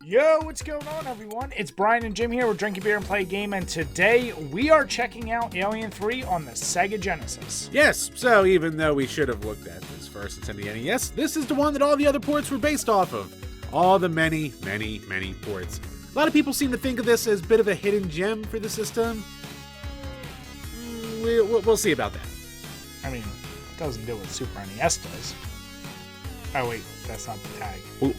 Yo, what's going on, everyone? It's Brian and Jim here with Drink a Beer and Play a Game, and today we are checking out Alien 3 on the Sega Genesis. Yes, so even though we should have looked at this first and the NES, this is the one that all the other ports were based off of. All the many ports. A lot of people seem to think of this as a bit of a hidden gem for the system. We'll see about that. I mean, it doesn't do what Super NES does. Oh wait, that's not the tag. Ooh.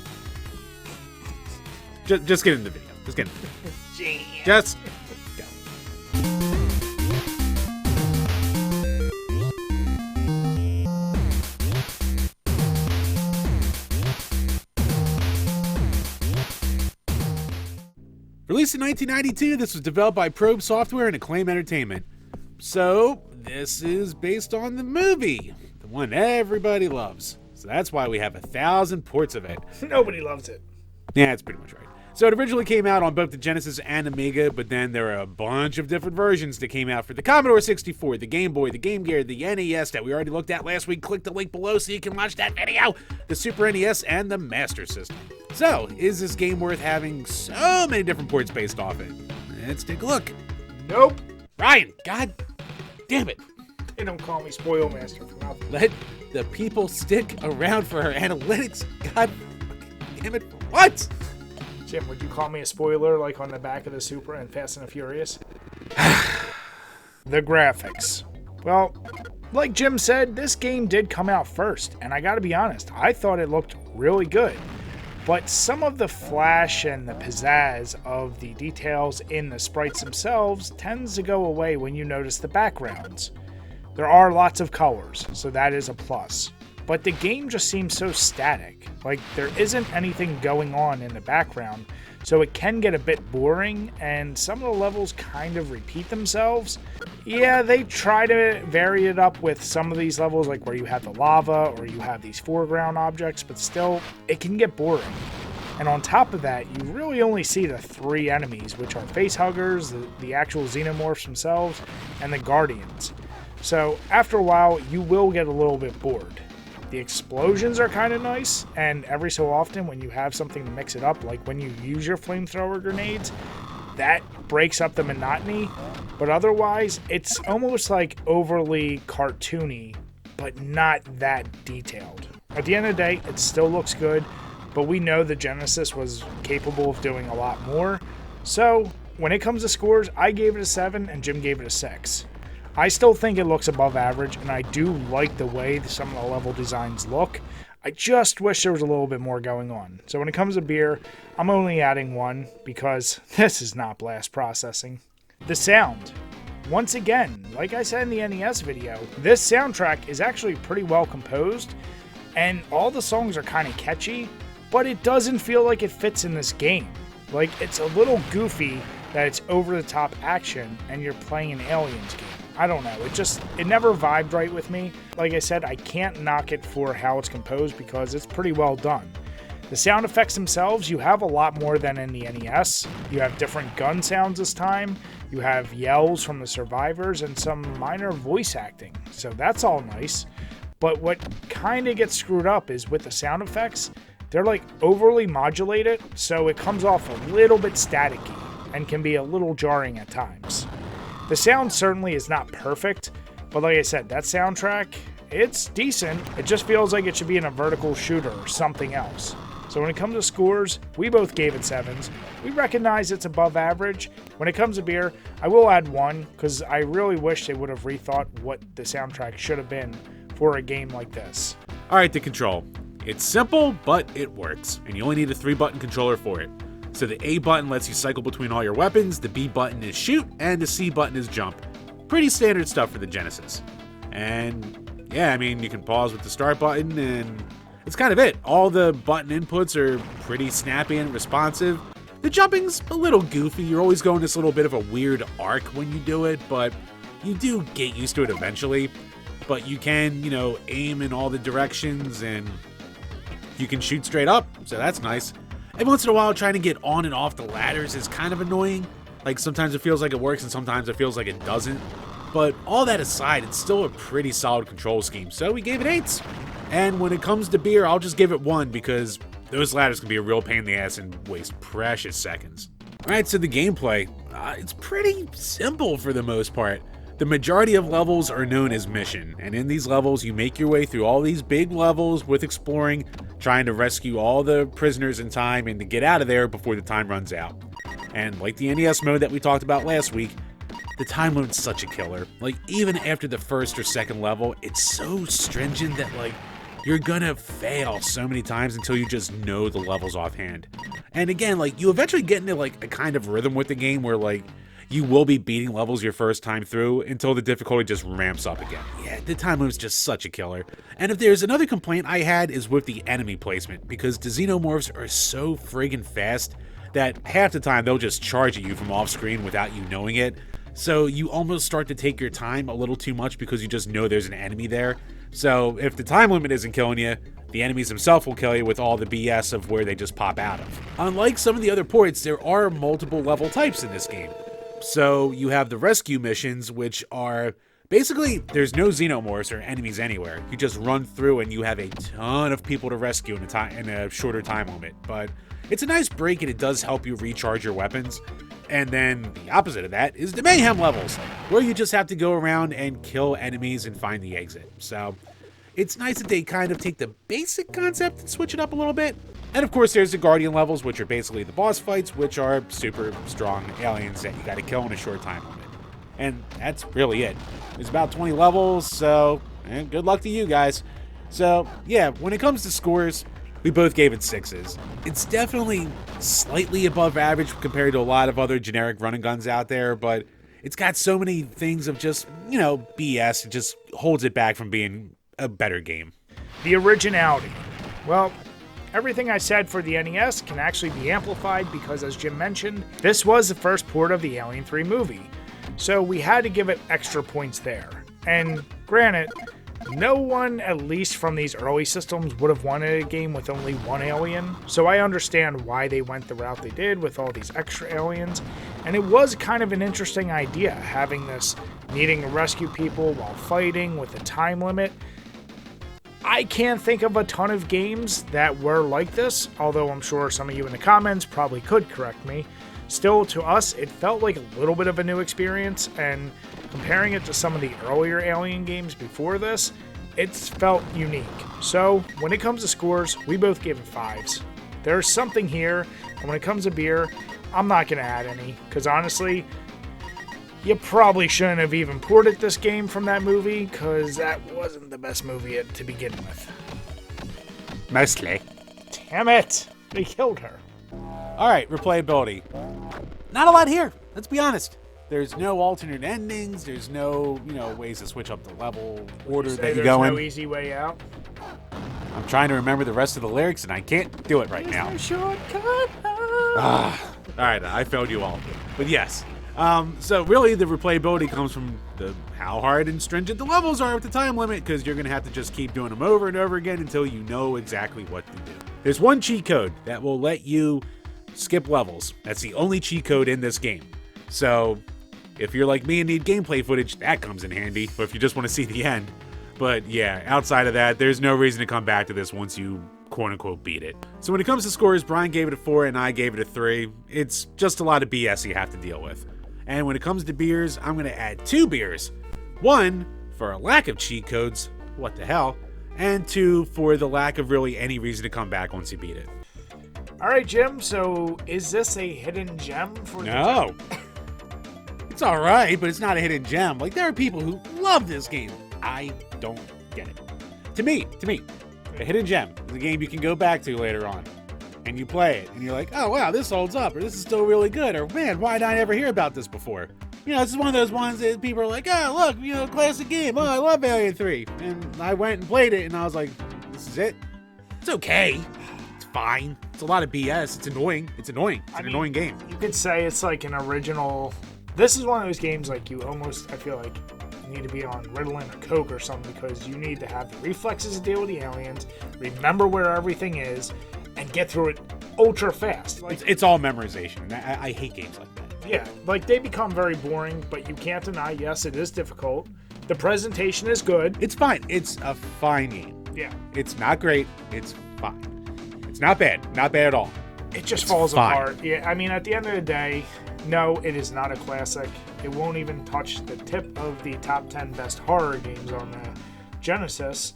Just get in the video. Just get in the video. Just go. Released in 1992, this was developed by Probe Software and Acclaim Entertainment. So, this is based on the movie, the one everybody loves. So that's why we have 1,000 ports of it. Nobody loves it. Yeah, that's pretty much right. So it originally came out on both the Genesis and Amiga, but then there are a bunch of different versions that came out for the Commodore 64, the Game Boy, the Game Gear, the NES that we already looked at last week. Click the link below so you can watch that video. The Super NES and the Master System. So, is this game worth having so many different ports based off it? Let's take a look. Nope. Ryan, god damn it. They don't call me Spoil Master for nothing. Let the people stick around for our analytics. God damn it. What? Jim, would you call me a spoiler like on the back of the Super and Fast and the Furious? The graphics. Well, like Jim said, this game did come out first, and I gotta be honest, I thought it looked really good. But some of the flash and the pizzazz of the details in the sprites themselves tends to go away when you notice the backgrounds. There are lots of colors, so that is a plus. But the game just seems so static, like there isn't anything going on in the background, so it can get a bit boring, and some of the levels kind of repeat themselves. Yeah, they try to vary it up with some of these levels, like where you have the lava, or you have these foreground objects, but still, it can get boring. And on top of that, you really only see the 3 enemies, which are facehuggers, the actual xenomorphs themselves, and the guardians. So, after a while, you will get a little bit bored. The explosions are kind of nice, and every so often when you have something to mix it up, like when you use your flamethrower grenades, that breaks up the monotony, but otherwise, it's almost like overly cartoony, but not that detailed. At the end of the day, it still looks good, but we know the Genesis was capable of doing a lot more, so when it comes to scores, I gave it a 7 and Jim gave it a 6. I still think it looks above average, and I do like the way some of the level designs look. I just wish there was a little bit more going on. So when it comes to beer, I'm only adding 1 because this is not blast processing. The sound. Once again, like I said in the NES video, this soundtrack is actually pretty well composed, and all the songs are kind of catchy, but it doesn't feel like it fits in this game. Like, it's a little goofy that it's over-the-top action and you're playing an Aliens game. I don't know, it never vibed right with me. Like I said, I can't knock it for how it's composed because it's pretty well done. The sound effects themselves, you have a lot more than in the NES. You have different gun sounds this time, you have yells from the survivors, and some minor voice acting, so that's all nice. But what kind of gets screwed up is with the sound effects, they're like overly modulated, so it comes off a little bit staticky and can be a little jarring at times. The sound certainly is not perfect, but like I said, that soundtrack, it's decent. It just feels like it should be in a vertical shooter or something else. So when it comes to scores, we both gave it 7s. We recognize it's above average. When it comes to beer, I will add 1, because I really wish they would have rethought what the soundtrack should have been for a game like this. Alright, the control. It's simple, but it works, and you only need a 3-button controller for it. So the A button lets you cycle between all your weapons, the B button is shoot, and the C button is jump. Pretty standard stuff for the Genesis. And yeah, I mean, you can pause with the start button, and that's kind of it. All the button inputs are pretty snappy and responsive. The jumping's a little goofy, you're always going this little bit of a weird arc when you do it, but you do get used to it eventually. But you can, aim in all the directions, and you can shoot straight up, so that's nice. Every once in a while, trying to get on and off the ladders is kind of annoying. Like, sometimes it feels like it works and sometimes it feels like it doesn't. But all that aside, it's still a pretty solid control scheme, so we gave it 8s. And when it comes to beer, I'll just give it 1 because Those ladders can be a real pain in the ass and waste precious seconds. Alright, so the gameplay, it's pretty simple for the most part. The majority of levels are known as mission, and in these levels you make your way through all these big levels with exploring, trying to rescue all the prisoners in time and to get out of there before the time runs out. And like the NES mode that we talked about last week, the time limit's such a killer. Like, even after the first or second level, it's so stringent that, like, you're gonna fail so many times until you just know the levels offhand. And again, like, you eventually get into, like, a kind of rhythm with the game where, like, you will be beating levels your first time through until the difficulty just ramps up again. Yeah, the time limit's just such a killer. And if there's another complaint I had is with the enemy placement, because the xenomorphs are so friggin' fast that half the time they'll just charge at you from off screen without you knowing it. So you almost start to take your time a little too much because you just know there's an enemy there. So if the time limit isn't killing you, the enemies themselves will kill you with all the BS of where they just pop out of. Unlike some of the other ports, there are multiple level types in this game. So you have the rescue missions, which are basically, there's no xenomorphs or enemies anywhere. You just run through and you have a ton of people to rescue in a shorter time limit. But it's a nice break and it does help you recharge your weapons. And then the opposite of that is the mayhem levels, where you just have to go around and kill enemies and find the exit. So it's nice that they kind of take the basic concept and switch it up a little bit. And of course there's the Guardian levels, which are basically the boss fights, which are super strong aliens that you gotta kill in a short time limit. And that's really it. There's about 20 levels, so good luck to you guys. So yeah, when it comes to scores, we both gave it 6s. It's definitely slightly above average compared to a lot of other generic run and guns out there, but it's got so many things of just, BS, it just holds it back from being a better game. The originality. Well, everything I said for the NES can actually be amplified because, as Jim mentioned, this was the first port of the Alien 3 movie. So we had to give it extra points there. And granted, no one, at least from these early systems, would have wanted a game with only one alien, so I understand why they went the route they did with all these extra aliens, and it was kind of an interesting idea, having this needing to rescue people while fighting with a time limit. I can't think of a ton of games that were like this, although I'm sure some of you in the comments probably could correct me. Still, to us, it felt like a little bit of a new experience, and comparing it to some of the earlier Alien games before this, it's felt unique. So, when it comes to scores, we both gave it 5s. There's something here, and when it comes to beer, I'm not going to add any, because honestly, you probably shouldn't have even ported this game from that movie, because that wasn't the best movie to begin with. Mostly. Damn it! They killed her. Alright, replayability. Not a lot here, let's be honest. There's no alternate endings, there's no, ways to switch up the level order that you go in. There's no easy way out? I'm trying to remember the rest of the lyrics and I can't do it right now. No shortcut. Alright, I failed you all. But yes. So really the replayability comes from how hard and stringent the levels are with the time limit, because you're going to have to just keep doing them over and over again until you know exactly what to do. There's one cheat code that will let you skip levels. That's the only cheat code in this game. So if you're like me and need gameplay footage, that comes in handy, or if you just want to see the end. But yeah, outside of that, there's no reason to come back to this once you quote-unquote beat it. So when it comes to scores, Brian gave it a 4 and I gave it a 3. It's just a lot of BS you have to deal with. And when it comes to beers, I'm going to add 2 beers. 1, for a lack of cheat codes, what the hell, and 2, for the lack of really any reason to come back once you beat it. Alright, Jim, so is this a hidden gem for No. It's alright, but it's not a hidden gem. Like, there are people who love this game. I don't get it. To me, a hidden gem is a game you can go back to later on. And you play it, and you're like, oh wow, this holds up, or this is still really good, or man, why did I never hear about this before? This is one of those ones that people are like, oh look, classic game, oh I love Alien 3. And I went and played it, and I was like, this is it? It's okay. It's fine. It's a lot of BS. It's annoying. It's an annoying game. You could say it's like an original. This is one of those games like you almost, I feel like, you need to be on Ritalin or Coke or something, because you need to have the reflexes to deal with the aliens, remember where everything is, and get through it ultra fast. Like, it's all memorization. I hate games like that. Yeah, like they become very boring, but you can't deny, yes, it is difficult. The presentation is good. It's fine. It's a fine game. Yeah. It's not great. It's fine. It's not bad. Not bad at all. It just falls fine. apart. Yeah, I mean, at the end of the day, no, it is not a classic. It won't even touch the tip of the top 10 best horror games on the Genesis.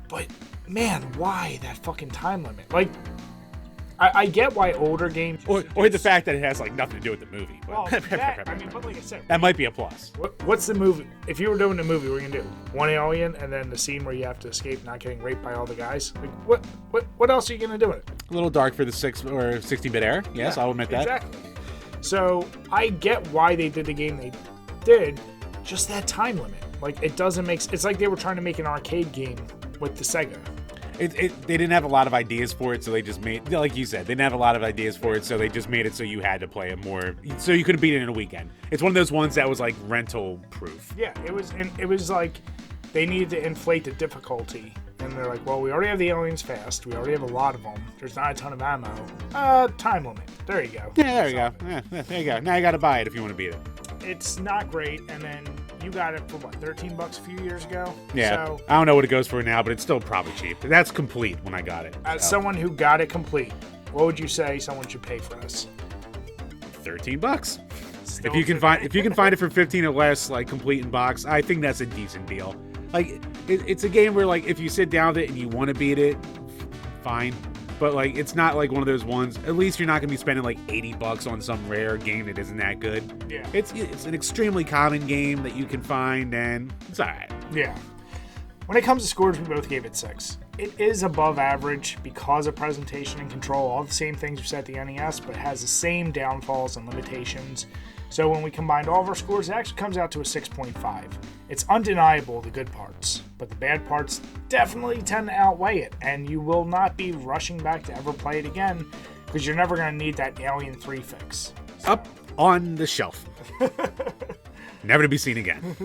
But, man, why that fucking time limit? Like, I get why older games... Or the fact that it has, like, nothing to do with the movie. Well, that, I mean, but like I said... That might be a plus. What's the movie? If you were doing a movie, what are you going to do? One alien and then the scene where you have to escape not getting raped by all the guys? Like, what else are you going to do with it? A little dark for the 16-bit era. Yes, Yeah, I'll admit that. Exactly. So, I get why they did the game they did, just that time limit. Like, it doesn't make... It's like they were trying to make an arcade game with the Sega. They didn't have a lot of ideas for it, so they just made, like you said, they didn't have a lot of ideas for it, so they just made it so you had to play it more, so you couldn't beat it in a weekend. It's one of those ones that was like rental proof. Yeah, it was like they needed to inflate the difficulty, and they're like, well, we already have the aliens fast, we already have a lot of them, there's not a ton of ammo, time limit. There you go. Yeah, there you go. Yeah, there you go. Now you got to buy it if you want to beat it. It's not great, and then you got it for what, $13 a few years ago? Yeah. So, I don't know what it goes for now, but it's still probably cheap. That's complete when I got it. as someone who got it complete, what would you say someone should pay for this? $13. Still If you can find it for 15 or less, like complete in box, I think that's a decent deal. Like it's a game where like if you sit down with it and you want to beat it, fine. But like it's not like one of those ones. At least you're not gonna be spending like $80 on some rare game that isn't that good. Yeah. It's an extremely common game that you can find, and it's alright. Yeah. When it comes to scores, we both gave it 6. It is above average because of presentation and control, all the same things we said at the NES, but it has the same downfalls and limitations. So when we combined all of our scores, it actually comes out to a 6.5. It's undeniable the good parts, but the bad parts definitely tend to outweigh it, and you will not be rushing back to ever play it again because you're never going to need that Alien 3 fix. Up on the shelf. Never to be seen again.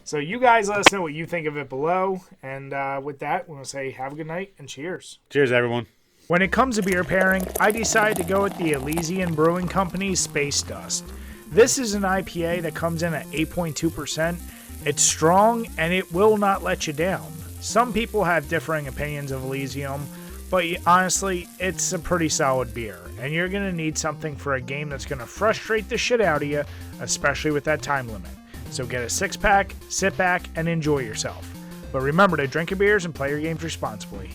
So you guys let us know what you think of it below, and with that, we're going to say have a good night and cheers. Cheers, everyone. When it comes to beer pairing, I decided to go with the Elysian Brewing Company's Space Dust. This is an IPA that comes in at 8.2%. It's strong and it will not let you down. Some people have differing opinions of Elysium, but honestly, it's a pretty solid beer, and you're going to need something for a game that's going to frustrate the shit out of you, especially with that time limit. So get a 6-pack, sit back, and enjoy yourself. But remember to drink your beers and play your games responsibly.